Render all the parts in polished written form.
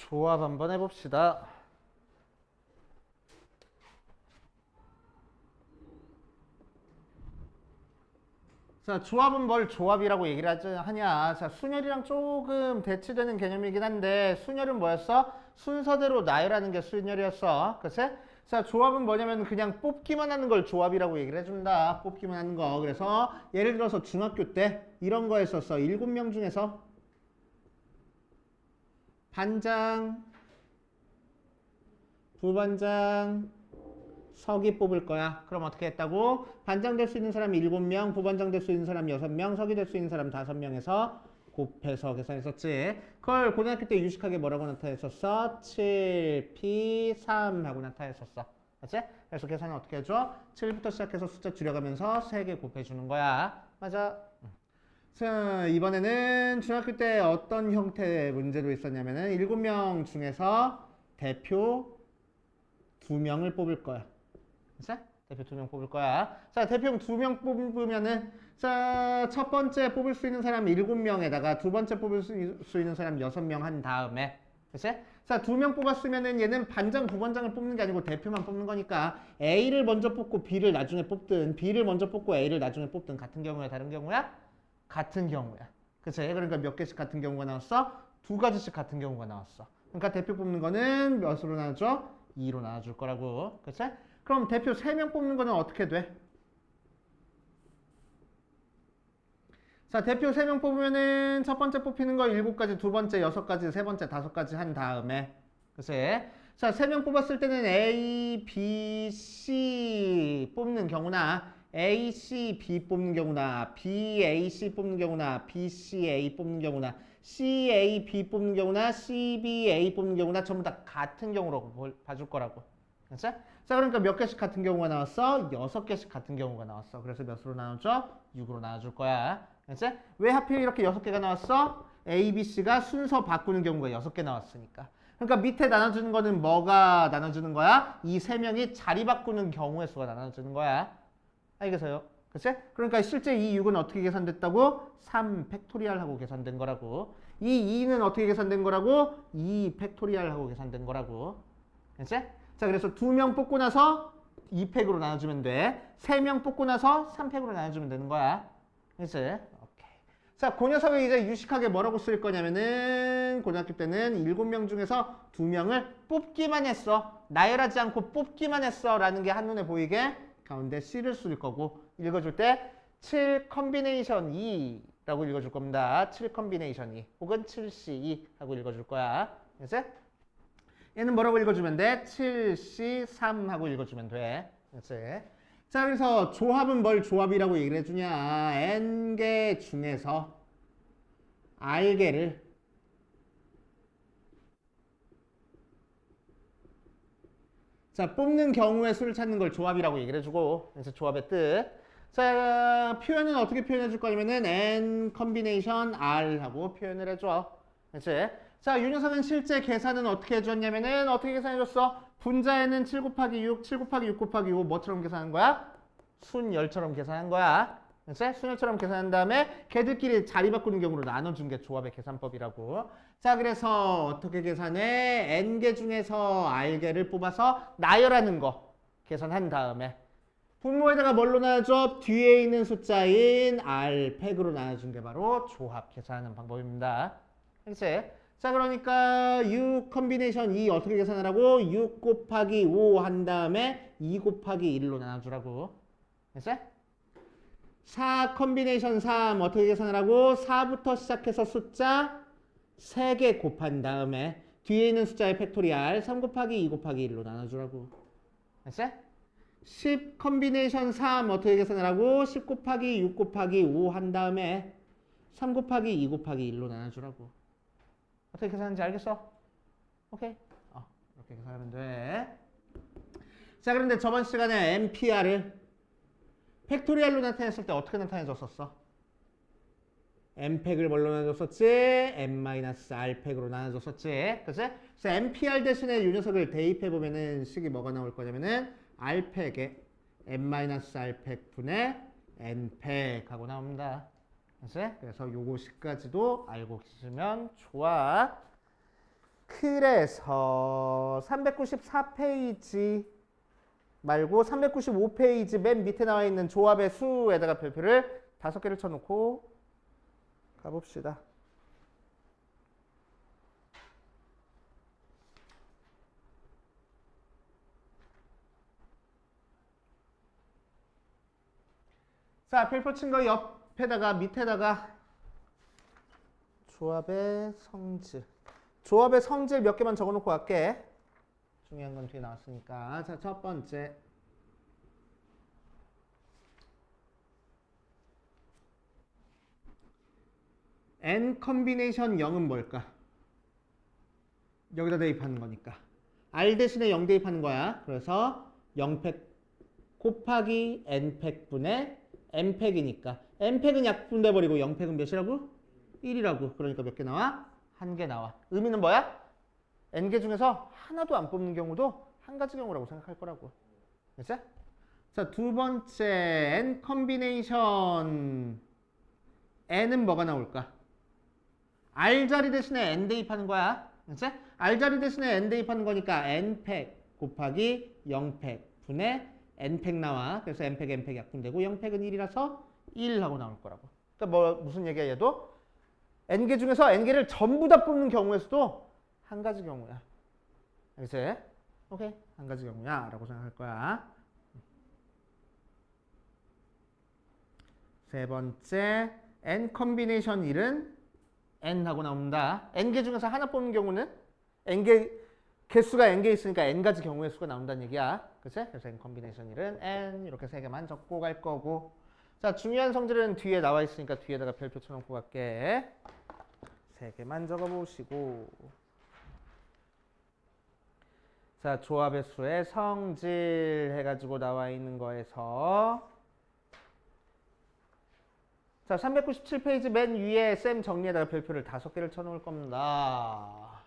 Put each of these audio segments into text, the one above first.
조합 한번 해봅시다. 자, 조합은 뭘 조합이라고 얘기를 하냐. 자, 순열이랑 조금 대치되는 개념이긴 한데, 순열은 뭐였어? 순서대로 나열하는 게 순열이었어. 그치? 자, 조합은 뭐냐면 그냥 뽑기만 하는 걸 조합이라고 얘기를 해준다. 뽑기만 하는 거. 그래서 예를 들어서 중학교 때 이런 거 했었어. 7명 중에서 반장, 부반장, 서기 뽑을 거야. 그럼 어떻게 했다고? 반장 될 수 있는 사람이 7명, 부반장 될 수 있는 사람이 6명, 서기 될 수 있는 사람 5명에서 곱해서 계산했었지. 그걸 고등학교 때 유식하게 뭐라고 나타냈었어? 7P3 하고 나타냈었어. 맞지? 그래서 계산은 어떻게 해줘? 7부터 시작해서 숫자 줄여가면서 3개 곱해주는 거야. 맞아. 자, 이번에는 중학교 때 어떤 형태의 문제로 있었냐면은 7명 중에서 대표 2명을 뽑을 거야. 자, 대표 2명 뽑을 거야. 자, 대표 2명 뽑으면은, 자, 첫 번째 뽑을 수 있는 사람 7명에다가 두 번째 뽑을 수 있는 사람 6명 한 다음에, 그치? 자, 2명 뽑았으면은 얘는 반장, 부반장을 뽑는 게 아니고 대표만 뽑는 거니까 A를 먼저 뽑고 B를 나중에 뽑든 B를 먼저 뽑고 A를 나중에 뽑든 같은 경우야, 다른 경우야? 같은 경우야. 그치? 그러니까 몇 개씩 같은 경우가 나왔어? 2가지씩 같은 경우가 나왔어. 그러니까 대표 뽑는 거는 몇으로 나눠줘? 2로 나눠줄 거라고. 그치? 그럼 대표 3명 뽑는 거는 어떻게 돼? 자, 대표 3명 뽑으면은 첫 번째 뽑히는 거 7가지, 두 번째 6가지, 세 번째 5가지 한 다음에. 그치? 자, 3명 뽑았을 때는 A, B, C 뽑는 경우나 A, C, B 뽑는 경우나 B, A, C 뽑는 경우나 B, C, A 뽑는 경우나 C, A, B 뽑는 경우나 C, B, A 뽑는 경우나 전부 다 같은 경우로 봐줄 거라고. 그치? 자, 그러니까 몇 개씩 같은 경우가 나왔어? 6개씩 같은 경우가 나왔어. 그래서 몇으로 나눠줘? 6으로 나눠줄 거야. 그치? 왜 하필 이렇게 6개가 나왔어? A, B, C가 순서 바꾸는 경우가 6개 나왔으니까. 그러니까 밑에 나눠주는 거는 뭐가 나눠주는 거야? 이 3명이 자리 바꾸는 경우의 수가 나눠주는 거야. 알겠어요? 그치? 그러니까 실제 이 6은 어떻게 계산됐다고? 3 팩토리얼 하고 계산된 거라고. 이 2는 어떻게 계산된 거라고? 2 팩토리얼 하고 계산된 거라고. 그치? 자, 그래서 2명 뽑고 나서 2팩으로 나눠주면 돼. 3명 뽑고 나서 3팩으로 나눠주면 되는 거야. 그치? 오케이. 자, 그 녀석을 이제 유식하게 뭐라고 쓸 거냐면은 고등학교 때는 7명 중에서 2명을 뽑기만 했어. 나열하지 않고 뽑기만 했어. 라는 게 한눈에 보이게 가운데 C를 쓸 거고 읽어줄 때 7 컨비네이션 2 라고 읽어줄 겁니다. 7 컨비네이션 2 혹은 7C2 하고 읽어줄 거야. 그치? 얘는 뭐라고 읽어주면 돼? 7C3 하고 읽어주면 돼. 그치? 자, 그래서 조합은 뭘 조합이라고 얘기를 해주냐. N개 중에서 R개를 자, 뽑는 경우의 수를 찾는 걸 조합이라고 얘기를 해주고, 그래서 조합의 뜻. 자, 표현은 어떻게 표현해 줄 거냐면은 N 컨비네이션 R 하고 표현을 해줘. 그치? 자, 이 녀석은 실제 계산은 어떻게 해줬냐면은 어떻게 계산해줬어? 분자에는 7 곱하기 6, 7 곱하기 6 곱하기 5 뭐처럼 계산한 거야? 순열처럼 계산한 거야. 그치? 순열처럼 계산한 다음에 걔들끼리 자리 바꾸는 경우로 나눠준 게 조합의 계산법이라고. 자, 그래서 어떻게 계산해? N개 중에서 R개를 뽑아서 나열하는 거 계산한 다음에 분모에다가 뭘로 나눠줘? 뒤에 있는 숫자인 R팩으로 나눠준 게 바로 조합 계산하는 방법입니다. 그치? 자, 그러니까 6 컨비네이션 2 어떻게 계산하라고? 6 곱하기 5 한 다음에 2 곱하기 1로 나눠주라고. 그치? 4 컨비네이션 3 어떻게 계산하라고? 4부터 시작해서 숫자 3개 곱한 다음에 뒤에 있는 숫자의 팩토리알 3 곱하기 2 곱하기 1로 나눠주라고. 알았어? 10 컨비네이션 3 어떻게 계산하라고? 10 곱하기 6 곱하기 5 한 다음에 3 곱하기 2 곱하기 1로 나눠주라고. 어떻게 계산하는지 알겠어? 오케이? 이렇게 계산하면 돼. 자, 그런데 저번 시간에 MPR을 팩토리얼로 나타냈을 때 어떻게 나타내줬었어? M팩을 뭘로 나눠줬었지? M-R팩으로 나눠줬었지. 그치? 그래서 MPR 대신에 이 녀석을 대입해보면은 식이 뭐가 나올 거냐면은 R팩에 M-R팩 분의 N팩 하고 나옵니다. 그치? 그래서 요거 식까지도 알고 계시면 좋아. 그래서 394페이지 말고 395페이지 맨 밑에 나와 있는 조합의 수에다가 별표를 5개를 쳐놓고 가봅시다. 자, 별표 친 거 옆에다가 밑에다가 조합의 성질. 조합의 성질 몇 개만 적어놓고 갈게. 중요한 건 뒤에 나왔으니까. 자, 첫 번째. N 컨비네이션 0은 뭘까? 여기다 대입하는 거니까. R 대신에 0 대입하는 거야. 그래서 0팩 곱하기 N팩분의 N팩이니까. N팩은 약분돼버리고 0팩은 몇이라고? 1이라고. 그러니까 몇 개 나와? 1개 나와. 의미는 뭐야? N개 중에서 하나도 안 뽑는 경우도 한 가지 경우라고 생각할 거라고. 됐어? 자, 두 번째 N 컨비네이션 N은 뭐가 나올까? R 자리 대신에 N 대입하는 거야. 됐어? R 자리 대신에 N 대입하는 거니까 N팩 곱하기 0팩 분의 N팩 나와. 그래서 N팩, N팩 약분되고 0팩은 1이라서 1 하고 나올 거라고. 그러니까 무슨 얘기야 얘도? N개 중에서 N개를 전부 다 뽑는 경우에서도 한 가지 경우야. 알겠지? 오케이. 한 가지 경우야 라고 생각할 거야. 세 번째 N 컨비네이션 1은 N 하고 나온다. N개 중에서 하나 뽑는 경우는 N개 개수가 N개 있으니까 N가지 경우의 수가 나온다는 얘기야. 그치? 그래서 N 컨비네이션 1은 N 이렇게 세 개만 적고 갈 거고. 자, 중요한 성질은 뒤에 나와 있으니까 뒤에다가 별표 쳐놓고 갈게. 세 개만 적어보시고. 자, 조합의 수의 성질 해가지고 나와 있는 거에서 자, 397페이지 맨 위에 쌤 정리에다가 별표를 5개를 쳐놓을 겁니다.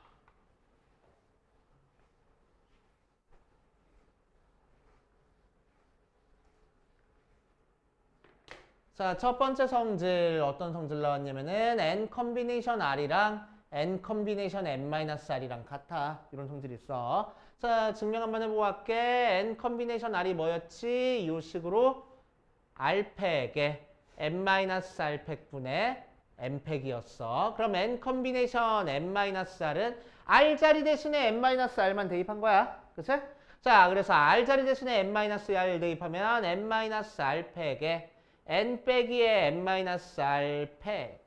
자, 첫 번째 성질 어떤 성질 나왔냐면은 N 컨비네이션 R이랑 N 컨비네이션 N-R이랑 같아. 이런 성질이 있어. 자, 증명 한번 해보고 갈게. N 컨비네이션 R이 뭐였지? 이 식으로 R팩에 N-R팩분의 N팩이었어. 그럼 N 컨비네이션 N-R은 R 자리 대신에 N-R만 대입한 거야. 그치? 자, 그래서 R 자리 대신에 N-R 대입하면 N-R팩에 N 빼기의 N-R 팩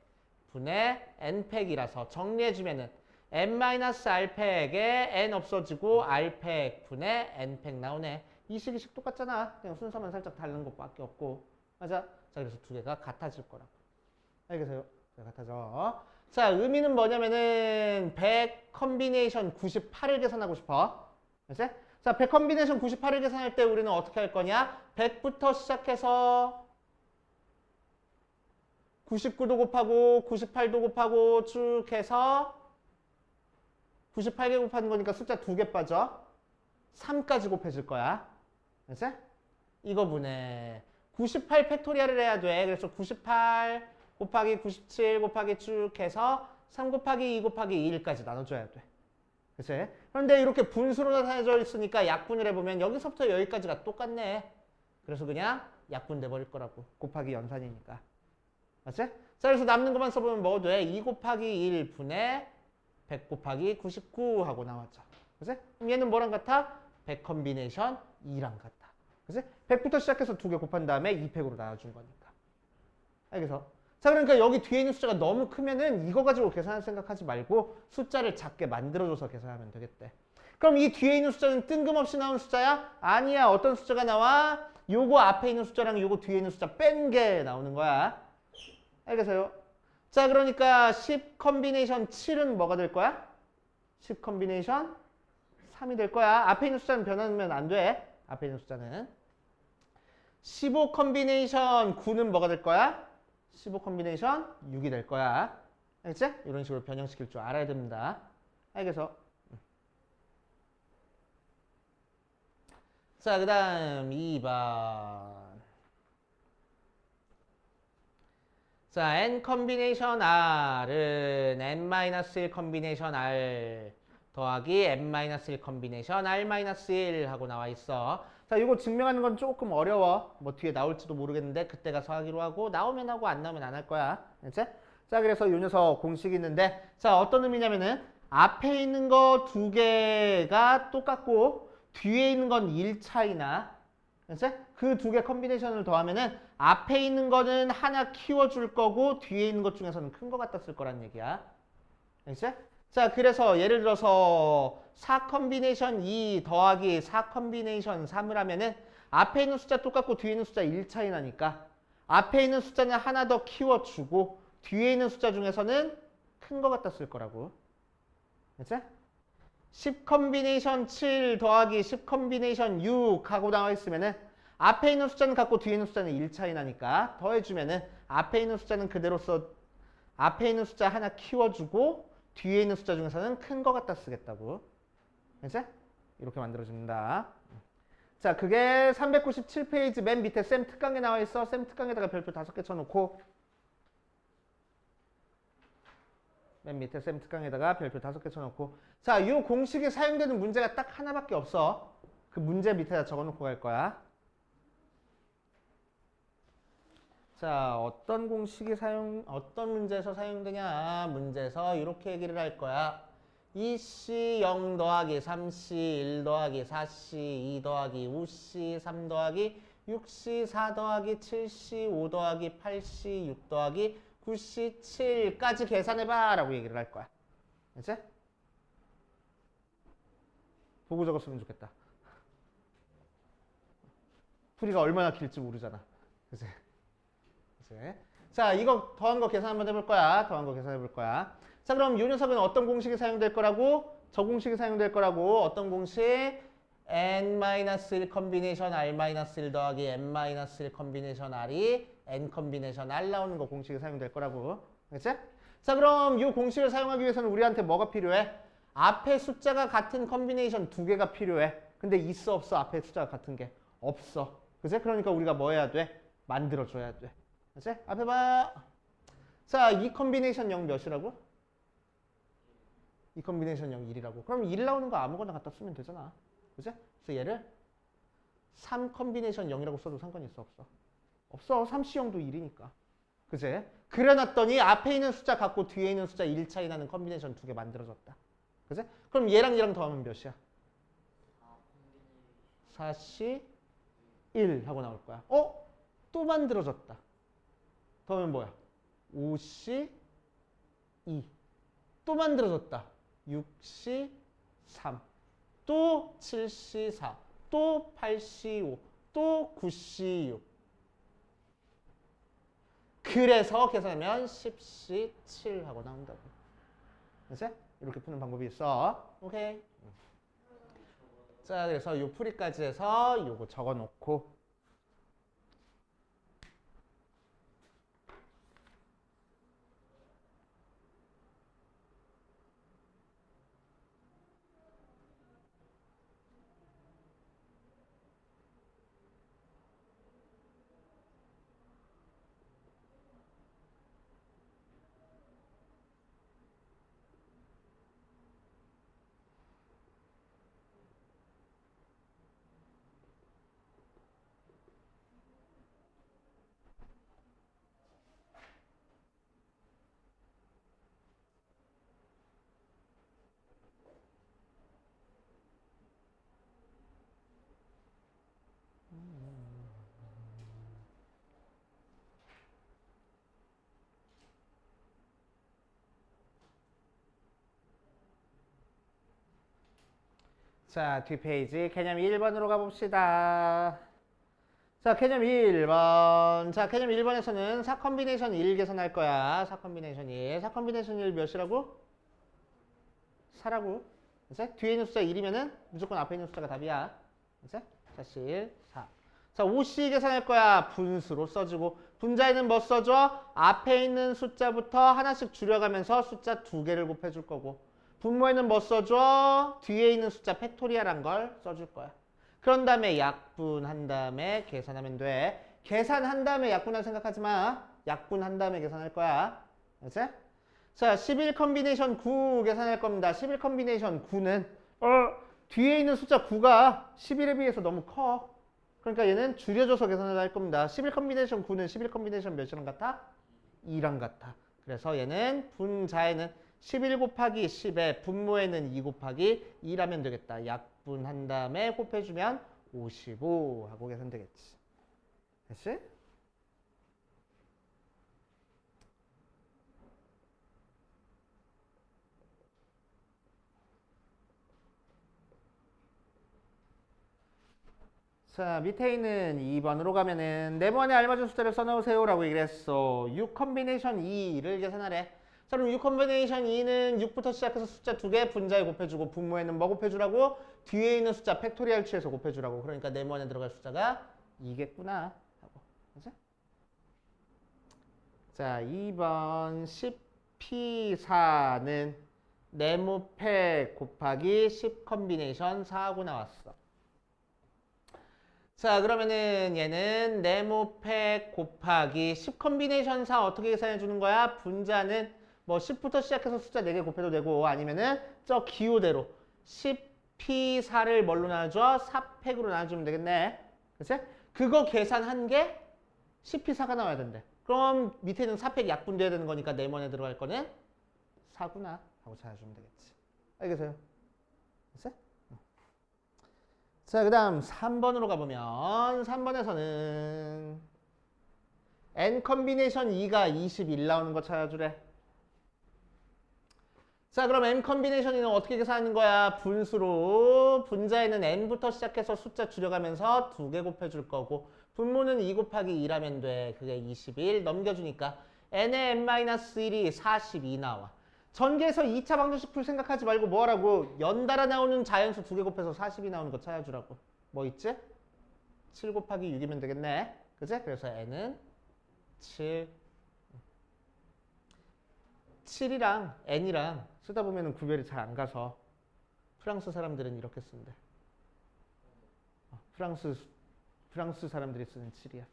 분의 N 팩이라서 정리해주면은 N-R 팩에 N 없어지고 R 팩 분의 N 팩 나오네. 이 식이식 똑같잖아. 그냥 순서만 살짝 다른 것밖에 없고. 맞아? 자, 그래서 두 개가 같아질 거라고. 알겠어요? 같아져. 자, 의미는 뭐냐면은 100 컨비네이션 98을 계산하고 싶어. 알겠지? 자, 100 컨비네이션 98을 계산할 때 우리는 어떻게 할 거냐? 100부터 시작해서 99도 곱하고 98도 곱하고 쭉 해서 98개 곱하는 거니까 숫자 2개 빠져. 3까지 곱해줄 거야. 알지? 이거 분해. 98 팩토리얼을 해야 돼. 그래서 98 곱하기 97 곱하기 쭉 해서 3 곱하기 2 곱하기 1까지 나눠줘야 돼. 그치? 그런데 이렇게 분수로 나타내져 있으니까 약분을 해보면 여기서부터 여기까지가 똑같네. 그래서 그냥 약분돼 버릴 거라고. 곱하기 연산이니까. 맞지? 자, 그래서 남는 것만 써보면 뭐 돼? 2 곱하기 1 분의 100 곱하기 99 하고 나왔죠. 그치? 그럼 얘는 뭐랑 같아? 100 컨비네이션 2랑 같아. 그치? 100부터 시작해서 2개 곱한 다음에 2팩으로 나눠준 거니까. 알겠어? 자, 그러니까 여기 뒤에 있는 숫자가 너무 크면은 이거 가지고 계산할 생각하지 말고 숫자를 작게 만들어줘서 계산하면 되겠대. 그럼 이 뒤에 있는 숫자는 뜬금없이 나온 숫자야? 아니야. 어떤 숫자가 나와? 요거 앞에 있는 숫자랑 요거 뒤에 있는 숫자 뺀 게 나오는 거야. 알겠어요? 자, 그러니까 10 컨비네이션 7은 뭐가 될 거야? 10 컨비네이션 3이 될 거야. 앞에 있는 숫자는 변하면 안 돼. 앞에 있는 숫자는. 15 컨비네이션 9는 뭐가 될 거야? 15 컨비네이션 6이 될 거야. 알겠지? 이런 식으로 변형시킬 줄 알아야 됩니다. 알겠어? 자, 그 다음 2번. 자, N 컨비네이션 R은 N-1 컨비네이션 R 더하기 n-1 컨비네이션 r-1 하고 나와 있어. 자, 이거 증명하는 건 조금 어려워. 뭐 뒤에 나올지도 모르겠는데 그때 가서 하기로 하고 나오면 하고 안 나오면 안 할 거야. 알지? 자, 그래서 요 녀석 공식이 있는데 자, 어떤 의미냐면은 앞에 있는 거 두 개가 똑같고 뒤에 있는 건 1 차이나 알지? 그 두 개 컨비네이션을 더하면은 앞에 있는 거는 하나 키워줄 거고 뒤에 있는 것 중에서는 큰 거 갖다 쓸 거란 얘기야. 알지? 자, 그래서 예를 들어서 4 컨비네이션 2 더하기 4 컨비네이션 3을 하면은 앞에 있는 숫자 똑같고 뒤에 있는 숫자 1 차이 나니까 앞에 있는 숫자는 하나 더 키워주고 뒤에 있는 숫자 중에서는 큰 거 갖다 쓸 거라고. 알지? 10 컨비네이션 7 더하기 10 컨비네이션 6 하고 나와 있으면은 앞에 있는 숫자는 같고 뒤에 있는 숫자는 1 차이 나니까 더해주면은 앞에 있는 숫자는 그대로 앞에 있는 숫자 하나 키워주고 뒤에 있는 숫자 중에서는 큰 거 갖다 쓰겠다고. 알지? 이렇게 만들어줍니다. 자, 그게 397페이지 맨 밑에 쌤 특강에 나와 있어. 쌤 특강에다가 별표 5개 쳐놓고 맨 밑에 쌤 특강에다가 별표 5개 쳐놓고 자, 이 공식이 사용되는 문제가 딱 하나밖에 없어. 그 문제 밑에다 적어놓고 갈 거야. 자, 어떤 공식이 어떤 문제에서 사용되냐? 문제에서 이렇게 얘기를 할 거야. 2C 0 더하기 3C 1 더하기 4C 2 더하기 5C 3 더하기 6C 4 더하기 7C 5 더하기 8C 6 더하기 9C 7까지 계산해봐 라고 얘기를 할 거야. 알지? 보고 적었으면 좋겠다. 풀이가 얼마나 길지 모르잖아. 그치? 자, 이거 더한 거 계산 한번 해볼 거야. 더한 거 계산해 볼 거야. 자, 그럼 이 녀석은 어떤 공식이 사용될 거라고? 저 공식이 사용될 거라고. 어떤 공식? n-1 컨비네이션 r-1 더하기 n-1 컨비네이션 r이 n 컨비네이션 r 나오는 거 공식이 사용될 거라고. 알겠지? 자, 그럼 이 공식을 사용하기 위해서는 우리한테 뭐가 필요해? 앞에 숫자가 같은 컨비네이션 두 개가 필요해. 근데 있어 없어? 앞에 숫자가 같은 게 없어. 그치? 그러니까 우리가 뭐 해야 돼? 만들어줘야 돼. 그치? 앞에 봐. 자, 이 컨비네이션 0 몇이라고? 이 컨비네이션 0 1이라고. 그럼 1 나오는 거 아무거나 갖다 쓰면 되잖아. 그치? 그래서 얘를 3 컨비네이션 0이라고 써도 상관이 있어 없어? 없어. 3C0도 1이니까. 그치? 그래놨더니 앞에 있는 숫자 같고 뒤에 있는 숫자 1 차이 나는 컨비네이션 두 개 만들어졌다. 그치? 그럼 얘랑 얘랑 더하면 몇이야? 4C 1 하고 나올 거야. 또 만들어졌다. 더하면 뭐야? 5C 2. 또 만들어졌다. 6C 3. 또 7C 4. 또 8C 5. 또 9C 6. 그래서 계산하면 10C 7 하고 나온다고. 그치? 이렇게 푸는 방법이 있어. 오케이. 자, 그래서 요 풀이까지 해서 요거 적어 놓고 자, 뒷페이지 개념 1번으로 가봅시다. 자, 개념 1번. 자, 개념 1번에서는 4 컨비네이션 1 계산할 거야. 4 컨비네이션 1. 4 컨비네이션 1 몇이라고? 4라고. 그치? 뒤에 있는 숫자 1이면은 무조건 앞에 있는 숫자가 답이야. 그치? 4C 4. 자, 5C 계산할 거야. 분수로 써주고. 분자에는 뭐 써줘? 앞에 있는 숫자부터 하나씩 줄여가면서 숫자 2개를 곱해줄 거고. 분모에는 뭐 써줘? 뒤에 있는 숫자 팩토리얼한 걸 써줄 거야. 그런 다음에 약분한 다음에 계산하면 돼. 계산한 다음에 약분할 생각하지 마. 약분한 다음에 계산할 거야. 알지? 자, 11 컨비네이션 9 계산할 겁니다. 11 컨비네이션 9는 뒤에 있는 숫자 9가 11에 비해서 너무 커. 그러니까 얘는 줄여줘서 계산을 할 겁니다. 11 컨비네이션 9는 11 컨비네이션 몇이랑 같아? 2랑 같아. 그래서 얘는 분자에는 11 곱하기 10에 분모에는 2 곱하기 2라면 되겠다. 약분한 다음에 곱해주면 55 하고 계산되겠지. 됐지? 자, 밑에 있는 2번으로 가면은 네모안에 알맞은 숫자를 써놓으세요 라고 얘기를 했어. 6 컨비네이션 2를 계산하래. 자, 그럼 6 컨비네이션 2는 6부터 시작해서 숫자 2개 분자에 곱해주고 분모에는 뭐 곱해주라고? 뒤에 있는 숫자 팩토리얼 취해서 곱해주라고. 그러니까 네모안에 들어갈 숫자가 2겠구나 하고. 그치? 자, 2번 10P4는 네모팩 곱하기 10 컨비네이션 4하고 나왔어. 자, 그러면은 얘는 네모팩 곱하기 10 컨비네이션 4 어떻게 계산해 주는 거야? 분자는 뭐 10부터 시작해서 숫자 4개 곱해도 되고 아니면은 저 기호대로 10P4를 뭘로 나눠줘? 4팩으로 나눠주면 되겠네. 그치? 그거 계산한 게 10P4가 나와야 된대. 그럼 밑에는 4팩 약분돼야 되는 거니까 네모안에 들어갈 거는 4구나 하고 찾아주면 되겠지. 알겠어요? 됐어? 자, 그 다음 3번으로 가보면 3번에서는 n 컨비네이션 2가 21 나오는 거 찾아주래. 자, 그럼 n 컨비네이션 2는 어떻게 계산하는 거야? 분수로 분자에는 n부터 시작해서 숫자 줄여가면서 2개 곱해줄 거고 분모는 2 곱하기 2라면 돼. 그게 21 넘겨주니까 n의 n-1이 42 나와. 전개에서 2차 방정식 풀 생각하지 말고 뭐 하라고? 연달아 나오는 자연수 2개 곱해서 40이 나오는 거 찾아주라고. 뭐 있지? 7 곱하기 6이면 되겠네. 그치? 그래서 n은 7. 7이랑 n이랑 쓰다 보면 구별이 잘 안 가서 프랑스 사람들은 이렇게 쓴대. 프랑스 사람들이 쓰는 7이야.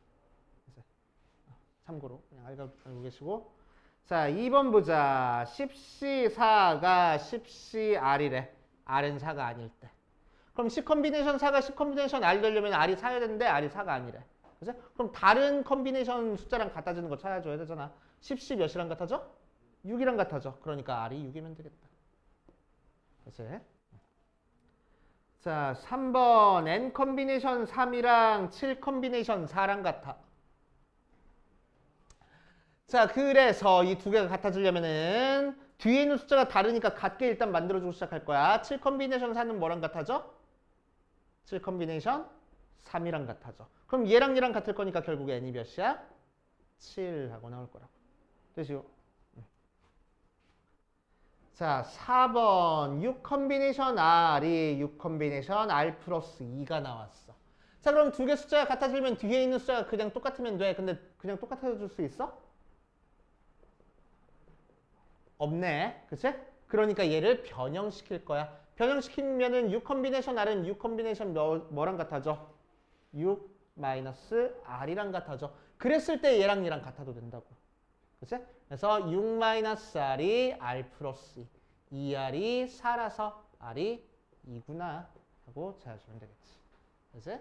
참고로 그냥 알고 계시고. 자, 2번 보자. 10C4가 10CR이래. R은 4가 아닐 때. 그럼 10 컨비네이션 4가 10 컨비네이션 R 되려면 R이 4야 되는데 R이 4가 아니래. 그치? 그럼 다른 컨비네이션 숫자랑 같아지는 거 찾아줘야 되잖아. 10C 몇이랑 같아져? 6이랑 같아져. 그러니까 R이 6이면 되겠다. 그치? 자, 3번 N 컨비네이션 3이랑 7 컨비네이션 4랑 같아. 자, 그래서 이 두 개가 같아지려면은 뒤에 있는 숫자가 다르니까 같게 일단 만들어주고 시작할 거야. 7 컨비네이션 4는 뭐랑 같아져? 7 컨비네이션 3이랑 같아져. 그럼 얘랑 얘랑 같을 거니까 결국에 n이 몇이야? 7 하고 나올 거라고. 되시오? 자, 4번 6 컨비네이션 R이 6 컨비네이션 R 플러스 2가 나왔어. 자, 그럼 두 개 숫자가 같아지면 뒤에 있는 숫자가 그냥 똑같으면 돼. 근데 그냥 똑같아질 수 있어? 없네. 그치? 그러니까 얘를 변형시킬 거야. 변형시키면은 6 컨비네이션 R은 6 컨비네이션 뭐랑 같아져? 6 마이너스 R이랑 같아져. 그랬을 때 얘랑 얘랑 같아도 된다고. 그치? 그래서 6 마이너스 R이 R 플러스 2. 2R이 4라서 R이 2구나 하고 찾아주면 되겠지. 그치?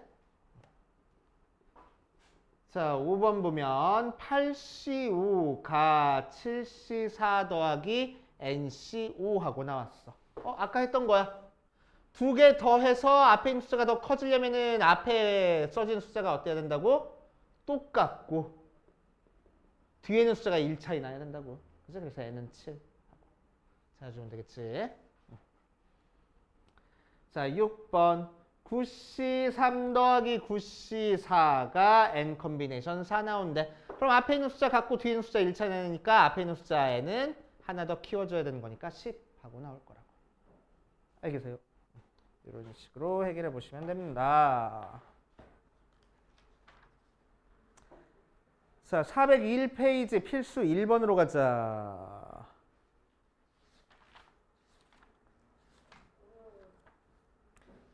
자, 5번 보면 8C5가 7C4 더하기 NC5 하고 나왔어. 아까 했던 거야. 두 개 더해서 앞에 있는 숫자가 더 커지려면은 앞에 써진 숫자가 어때야 된다고? 똑같고 뒤에 있는 숫자가 1 차이 나야 된다고. 그죠? 그래서 n은 7 하고 찾아주면 되겠지. 자, 6번 9C3 더하기 9C4가 n 컨비네이션 4 나온대. 그럼 앞에 있는 숫자 같고 뒤에 있는 숫자 1차 내니까 앞에 있는 숫자 n은 하나 더 키워줘야 되는 거니까 10 하고 나올 거라고. 알겠어요? 이런 식으로 해결해 보시면 됩니다. 자, 401페이지 필수 1번으로 가자.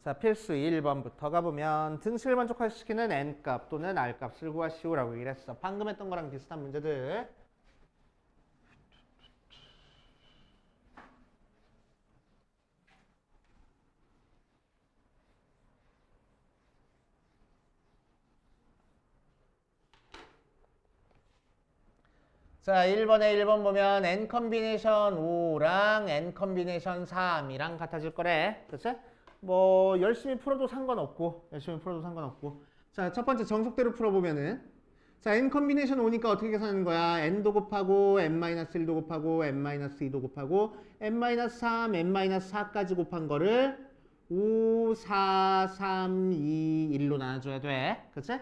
자, 필수 1번부터 가보면 등식을 만족시키는 n값 또는 r값을 구하시오라고 얘기를 했어. 방금 했던 거랑 비슷한 문제들. 자, 1번에 1번 보면 n 컨비네이션 5랑 n 컨비네이션 3이랑 같아질 거래. 그치? 뭐 열심히 풀어도 상관없고 자, 첫 번째 정석대로 풀어보면은 자, n 컨비네이션 5니까 어떻게 계산하는 거야? n도 곱하고 n-1도 곱하고 n-2도 곱하고 n-3, n-4까지 곱한 거를 5, 4, 3, 2, 1로 나눠줘야 돼. 그치?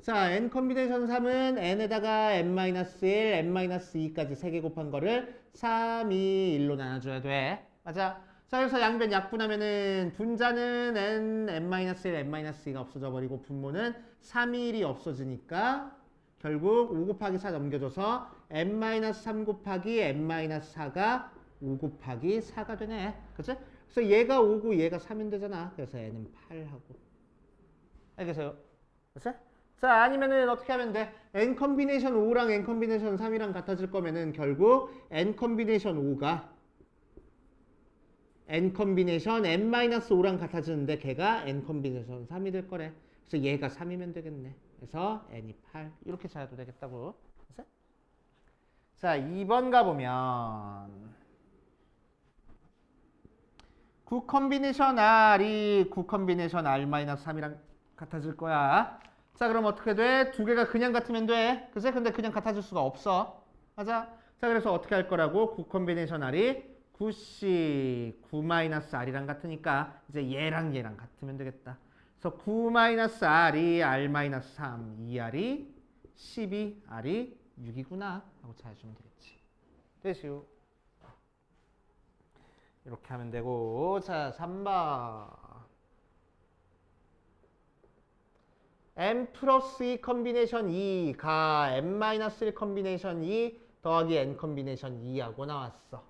자, n 컨비네이션 3은 n에다가 n-1, n-2까지 3개 곱한 거를 3, 2, 1로 나눠줘야 돼. 맞아? 자, 그래서 양변 약분하면은 분자는 n-1, n-2가 없어져 버리고 분모는 3, 2, 1이 없어지니까 결국 5 곱하기 4 넘겨줘서 n-3 곱하기 n-4가 5 곱하기 4가 되네. 그치? 그래서 얘가 5고 얘가 3인 되잖아. 그래서 n은 8하고. 알겠어요? 그치? 자, 아니면은 어떻게 하면 돼? n 컨비네이션 5랑 n 컨비네이션 3이랑 같아질 거면은 결국 n 컨비네이션 5가 n 컨비네이션 n-5랑 같아지는데 걔가 n 컨비네이션 3이 될 거래. 그래서 얘가 3이면 되겠네. 그래서 n이 8 이렇게 찾아도 되겠다고. 그래서? 자, 2번 가보면 9 컨비네이션 r이 9 컨비네이션 r-3이랑 같아질 거야. 자, 그럼 어떻게 돼? 두 개가 그냥 같으면 돼. 그치? 근데 그냥 같아질 수가 없어. 맞아? 자, 그래서 어떻게 할 거라고? 9 컨비네이션 r이 9C 9-r이랑 같으니까 이제 얘랑 같으면 되겠다. 그래서 9-r이 r-3, 2r이 12r이 6이구나 하고 찾아주면 되겠지. 됐슈. 이렇게 하면 되고. 자, 3번 n 플러스 2 컨비네이션 2가 n-1 컨비네이션 2 더하기 n 컨비네이션 2하고 나왔어.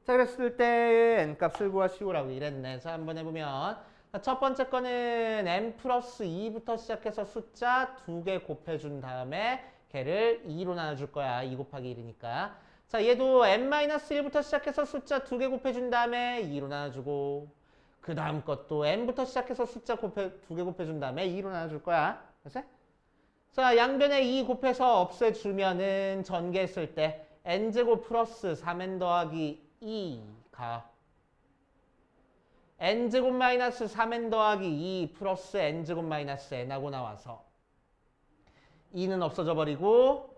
자, 그랬을 때 n 값을 구하시오라고 이랬네. 자, 한번 해보면 첫 번째 거는 n 플러스 2부터 시작해서 숫자 2개 곱해준 다음에 걔를 2로 나눠줄 거야. 2 곱하기 1이니까. 자, 얘도 n-1부터 시작해서 숫자 2개 곱해준 다음에 2로 나눠주고 그 다음 것도 n부터 시작해서 숫자 2개 곱해준 다음에 2로 나눠줄 거야. 그치? 자, 양변에 2 곱해서 없애주면은 전개했을 때 n제곱 플러스 3n 더하기 2가 n제곱 마이너스 3n 더하기 2 플러스 n제곱 마이너스 n하고 나와서 2는 없어져 버리고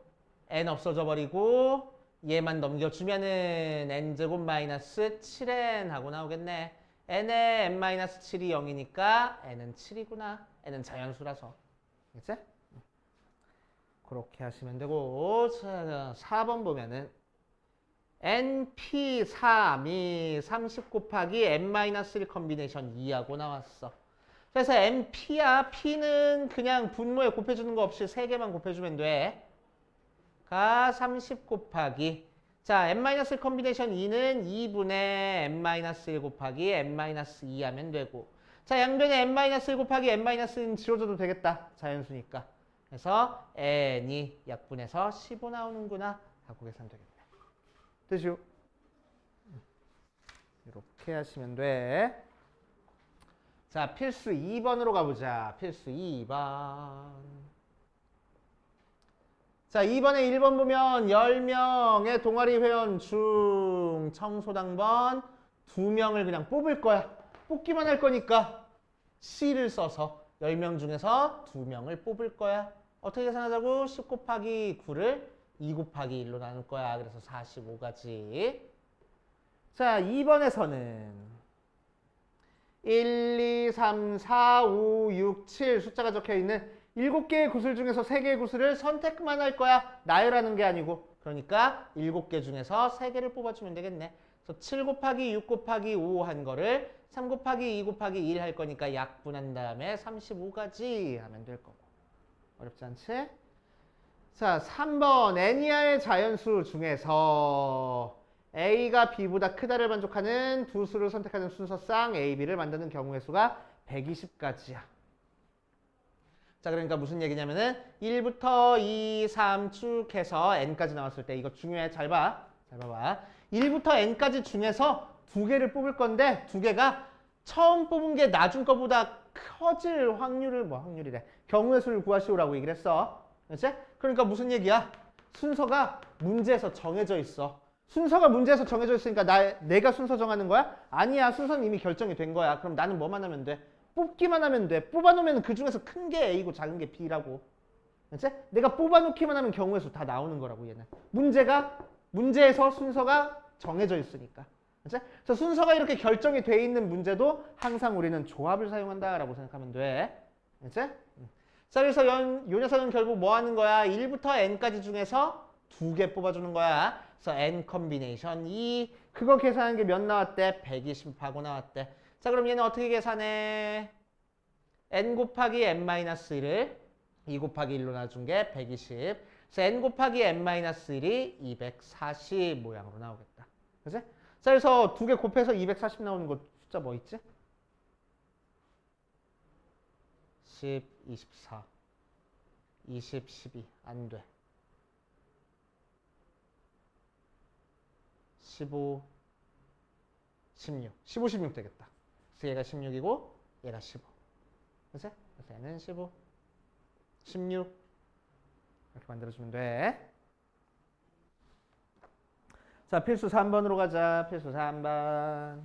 n 없어져 버리고 얘만 넘겨주면은 n제곱 마이너스 7n 하고 나오겠네. n에 n-7이 0이니까 n은 7이구나. n은 자연수라서. 알겠지? 그렇게 하시면 되고. 자, 4번 보면은 np3이 30 곱하기 n-1 컨비네이션 2하고 나왔어. 그래서 np야. p는 그냥 분모에 곱해주는 거 없이 3개만 곱해주면 돼. 가 30 곱하기 자, n-1 컨비네이션 2는 2분의 n-1 곱하기 n-2 하면 되고 자, 양변에 n-1 곱하기 n-는 지워줘도 되겠다. 자연수니까. 그래서 n이 약분해서 15 나오는구나 하고 계산되겠네. 되죠? 이렇게 하시면 돼. 자, 필수 2번으로 가보자. 필수 2번. 자, 2번에 1번 보면 10명의 동아리 회원 중 청소당번 2명을 그냥 뽑을 거야. 뽑기만 할 거니까 C를 써서 10명 중에서 2명을 뽑을 거야. 어떻게 계산하자고? 10 곱하기 9를 2 곱하기 1로 나눌 거야. 그래서 45가지. 자, 2번에서는 1, 2, 3, 4, 5, 6, 7 숫자가 적혀있는 7개의 구슬 중에서 3개의 구슬을 선택만 할 거야. 나열하는 게 아니고. 그러니까 7개 중에서 3개를 뽑아주면 되겠네. 그래서 7 곱하기 6 곱하기 5 한 거를 3 곱하기 2 곱하기 1 할 거니까 약분한 다음에 35가지 하면 될 거고. 어렵지 않지? 자, 3번 n 이하의 자연수 중에서 a가 b보다 크다를 만족하는 두 수를 선택하는 순서상 a, b를 만드는 경우의 수가 120가지야. 자, 그러니까 무슨 얘기냐면은 1부터 2, 3 쭉 해서 n까지 나왔을 때 이거 중요해. 잘 봐. 잘 봐봐. 1부터 n까지 중에서 2개를 뽑을 건데 2개가 처음 뽑은 게 나중 거보다 커질 확률을 확률이래. 경우의 수를 구하시오라고 얘기를 했어. 그렇지? 그러니까 무슨 얘기야? 순서가 문제에서 정해져 있어. 순서가 문제에서 정해져 있으니까 내가 순서 정하는 거야? 아니야. 순서는 이미 결정이 된 거야. 그럼 나는 뭐만 하면 돼? 뽑기만 하면 돼. 뽑아놓으면 그 중에서 큰 게 A고 작은 게 B라고. 그치? 내가 뽑아놓기만 하면 경우의 수 다 나오는 거라고 얘는. 문제에서 순서가 정해져 있으니까. 그치? 그래서 순서가 이렇게 결정이 돼 있는 문제도 항상 우리는 조합을 사용한다라고 생각하면 돼. 그치? 자, 그래서 요 녀석은 결국 뭐 하는 거야? 1부터 n까지 중에서 2개 뽑아주는 거야. 그래서 n 컨비네이션 2. 그거 계산한 게 몇 나왔대? 120하고 나왔대. 자, 그럼 얘는 어떻게 계산해? n 곱하기 n-1을 2 곱하기 1로 나눈 게 120. 그래서 n 곱하기 n-1이 240 모양으로 나오겠다. 그치? 자, 그래서 2개 곱해서 240 나오는 거 숫자 뭐 있지? 10, 24, 20, 12. 안 돼. 15, 16. 15, 16 되겠다. 그래서 얘가 16이고 얘가 15. 그치? 그래서 얘는 15, 16 이렇게 만들어주면 돼. 자, 필수 3번으로 가자. 필수 3번.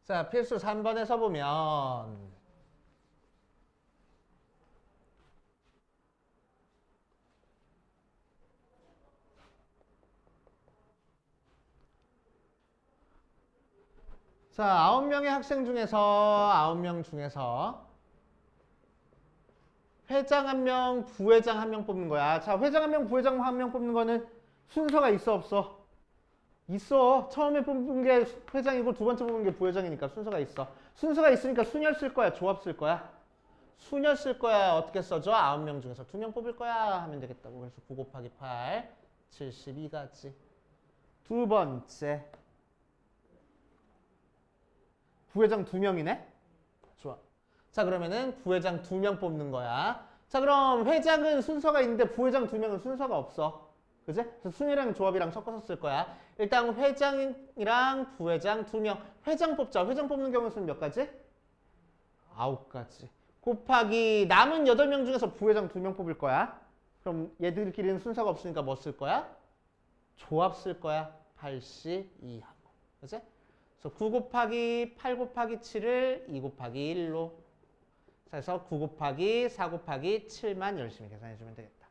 자, 필수 3번에서 보면 자, 9명의 학생 중에서 9명 중에서 회장 1명, 부회장 1명 뽑는 거야. 자, 회장 1명, 부회장 1명 뽑는 거는 순서가 있어, 없어? 있어. 처음에 뽑은 게 회장이고 두 번째 뽑은 게 부회장이니까 순서가 있어. 순서가 있으니까 순열 쓸 거야, 조합 쓸 거야? 순열 쓸 거야. 어떻게 써줘? 9명 중에서 2명 뽑을 거야 하면 되겠다고. 그래서 9 곱하기 8, 72가지. 두 번째. 부회장 2명이네? 좋아. 자, 그러면은 부회장 2명 뽑는 거야. 자, 그럼 회장은 순서가 있는데 부회장 2명은 순서가 없어. 그지? 그래서 순위랑 조합이랑 섞어서 쓸 거야. 일단 회장이랑 부회장 2명. 회장 뽑자. 회장 뽑는 경우 수는 몇 가지? 9가지. 곱하기 남은 8명 중에서 부회장 2명 뽑을 거야. 그럼 얘들끼리는 순서가 없으니까 뭐 쓸 거야? 조합 쓸 거야. 82하고. 그지? 그래서 9 곱하기 8 곱하기 7을 2 곱하기 1로. 그래서 9 곱하기 4 곱하기 7만 열심히 계산해주면 되겠다.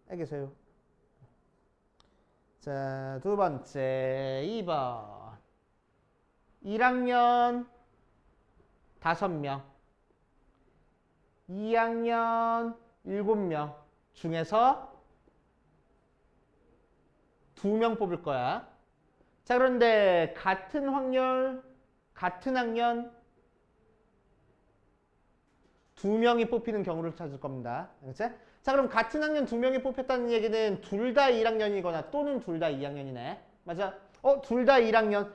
알겠어요? 자, 두 번째 2번. 1학년 5명, 2학년 7명 중에서 2명 뽑을 거야. 자, 그런데 같은 확률, 같은 학년 2명이 뽑히는 경우를 찾을 겁니다. 그렇지? 자, 그럼 같은 학년 2명이 뽑혔다는 얘기는 둘 다 1학년이거나 또는 둘 다 2학년이네. 맞아? 둘 다 1학년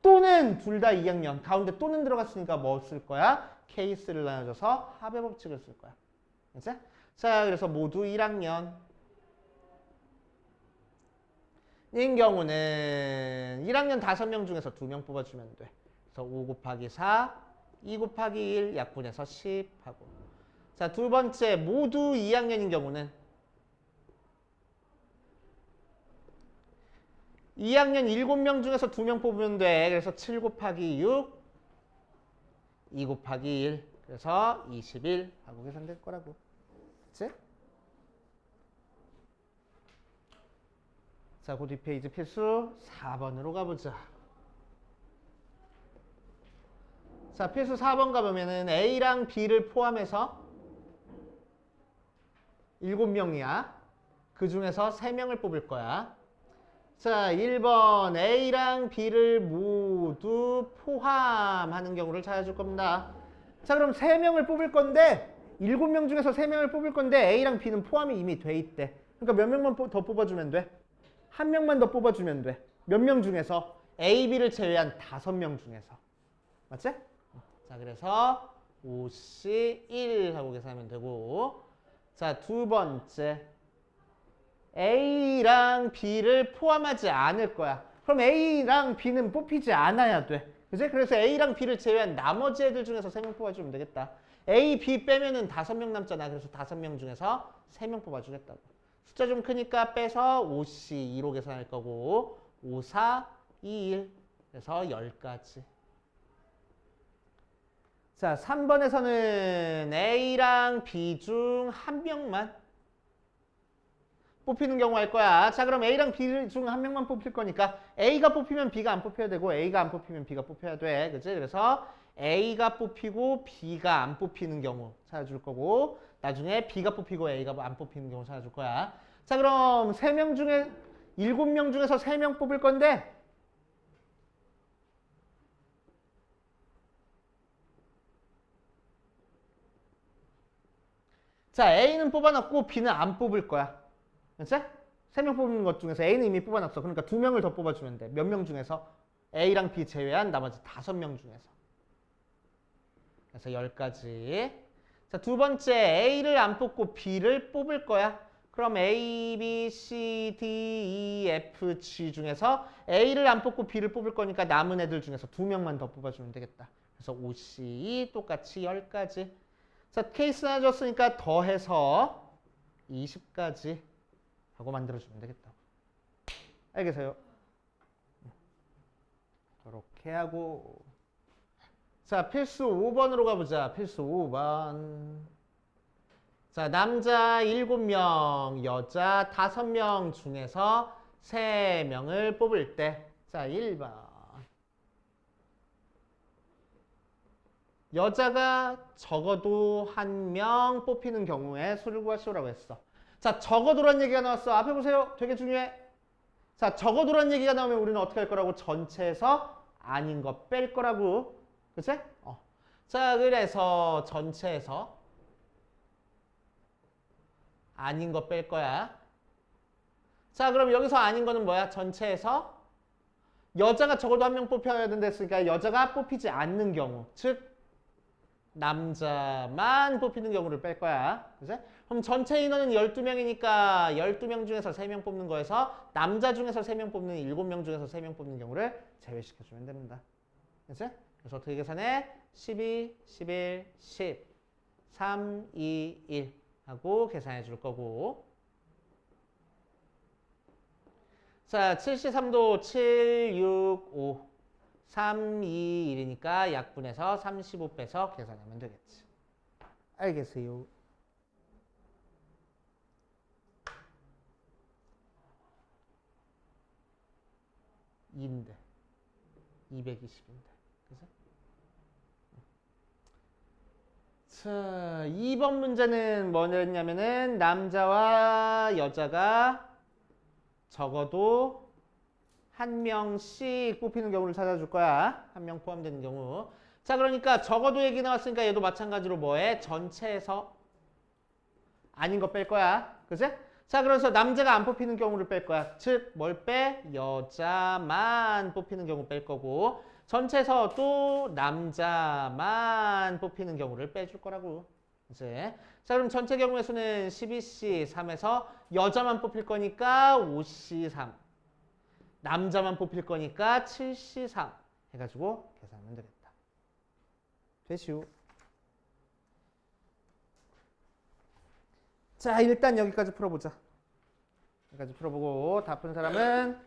또는 둘 다 2학년. 가운데 또는 들어갔으니까 뭐 쓸 거야? 케이스를 나눠줘서 합의 법칙을 쓸 거야. 그렇지? 자, 그래서 모두 1학년. 인 경우는 1학년 5명 중에서 2명 뽑아주면 돼. 그래서 5 곱하기 4, 2 곱하기 1 약분해서 10 하고. 자, 두 번째 모두 2학년인 경우는 2학년 7명 중에서 2명 뽑으면 돼. 그래서 7 곱하기 6, 2 곱하기 1. 그래서 21 하고 계산될 거라고. 그치? 자, 그 뒷페이지 필수 4번으로 가보자. 자, 필수 4번 가보면은 A랑 B를 포함해서 7명이야. 그 중에서 3명을 뽑을 거야. 자, 1번 A랑 B를 모두 포함하는 경우를 찾아줄 겁니다. 자, 그럼 3명을 뽑을 건데 7명 중에서 3명을 뽑을 건데 A랑 B는 포함이 이미 돼 있대. 그러니까 몇 명만 더 뽑아주면 돼? 한 명만 더 뽑아주면 돼. 몇 명 중에서? A, B를 제외한 5명 중에서. 맞지? 자, 그래서 51 하고 계산하면 되고. 자, 두 번째. A랑 B를 포함하지 않을 거야. 그럼 A랑 B는 뽑히지 않아야 돼. 그지? 그래서 A랑 B를 제외한 나머지 애들 중에서 3명 뽑아주면 되겠다. A, B 빼면은 5명 남잖아. 그래서 5명 중에서 3명 뽑아주겠다고. 숫자 좀 크니까 빼서 5C 2로 계산할 거고 5, 4, 2, 1. 그래서 10가지. 자, 3번에서는 A랑 B 중 한 명만 뽑히는 경우 할 거야. 자, 그럼 A랑 B 중 한 명만 뽑힐 거니까 A가 뽑히면 B가 안 뽑혀야 되고 A가 안 뽑히면 B가 뽑혀야 돼. 그치? 그래서 A가 뽑히고 B가 안 뽑히는 경우 찾아줄 거고 나중에 B가 뽑히고 A가 안 뽑히는 경우 찾아줄 거야. 자, 그럼 3명 중에 7명 중에서 3명 뽑을 건데 자, A는 뽑아놨고 B는 안 뽑을 거야. 그치? 3명 뽑는 것 중에서 A는 이미 뽑아놨어. 그러니까 2명을 더 뽑아주면 돼. 몇 명 중에서? A랑 B 제외한 나머지 5명 중에서. 그래서 10가지. 자, 두 번째 A를 안 뽑고 B를 뽑을 거야. 그럼 A, B, C, D, E, F, G 중에서 A를 안 뽑고 B를 뽑을 거니까 남은 애들 중에서 2명만 더 뽑아주면 되겠다. 그래서 O, C, E 똑같이 10가지. 자, 케이스 하나 줬으니까 더해서 20가지 하고 만들어주면 되겠다. 알겠어요? 이렇게 하고 자, 필수 5번으로 가보자. 필수 5번. 자, 남자 7명, 여자 5명 중에서 3명을 뽑을 때 자, 1번. 여자가 적어도 1명 뽑히는 경우에 수를 구하시오라고 했어. 자, 적어도란 얘기가 나왔어. 앞에 보세요. 되게 중요해. 자, 적어도란 얘기가 나오면 우리는 어떻게 할 거라고? 전체에서 아닌 거 뺄 거라고. 그치? 자, 그래서 전체에서 아닌 거 뺄 거야. 자, 그럼 여기서 아닌 거는 뭐야? 전체에서 여자가 적어도 1명 뽑혀야 된다 했으니까 여자가 뽑히지 않는 경우. 즉, 남자만 뽑히는 경우를 뺄 거야. 그치? 그럼 전체 인원은 12명이니까 12명 중에서 3명 뽑는 거에서 남자 중에서 3명 뽑는 7명 중에서 3명 뽑는 경우를 제외시켜주면 됩니다. 그치? 그래서 어떻게 계산해? 12, 11, 10, 3, 2, 1 하고 계산해 줄 거고 자, 73도 7, 6, 5 3, 2, 1이니까 약분해서 35 빼서 계산하면 되겠지. 알겠어요? 인데 220인데 그죠? 자, 2번 문제는 뭐였냐면은 남자와 여자가 적어도 1명씩 뽑히는 경우를 찾아줄 거야. 1명 포함되는 경우. 자, 그러니까 적어도 얘기 나왔으니까 얘도 마찬가지로 뭐해? 전체에서 아닌 거 뺄 거야. 그치? 자, 그래서 남자가 안 뽑히는 경우를 뺄 거야. 즉, 뭘 빼? 여자만 뽑히는 경우 뺄 거고 전체에서 또 남자만 뽑히는 경우를 빼줄 거라고. 이제 자, 그럼 전체 경우의 수는 12C 3에서 여자만 뽑힐 거니까 5C 3 남자만 뽑힐 거니까 7C 3 해가지고 계산하면 되겠다. 되시오. 자, 일단 여기까지 풀어보자. 여기까지 풀어보고 다 푼 사람은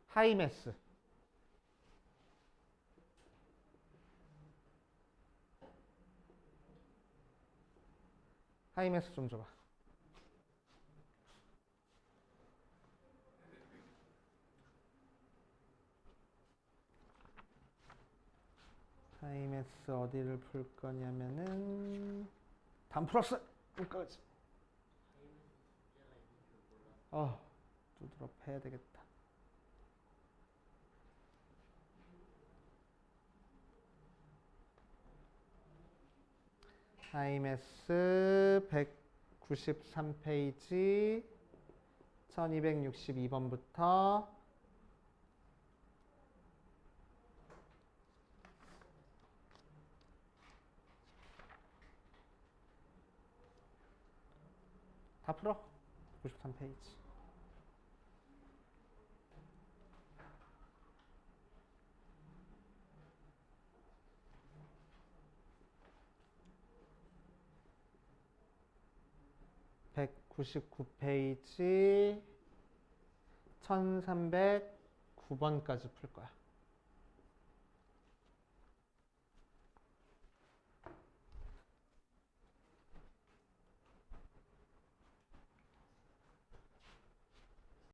하이메스. 하이메스 좀 줘봐. 하이메스 어디를 풀 거냐면은 다 풀었어. 끝까지. 두드러 패야 되겠다. 하이메스 193페이지 1262번부터 다 풀어. 93페이지. 99페이지 1309번까지 풀 거야.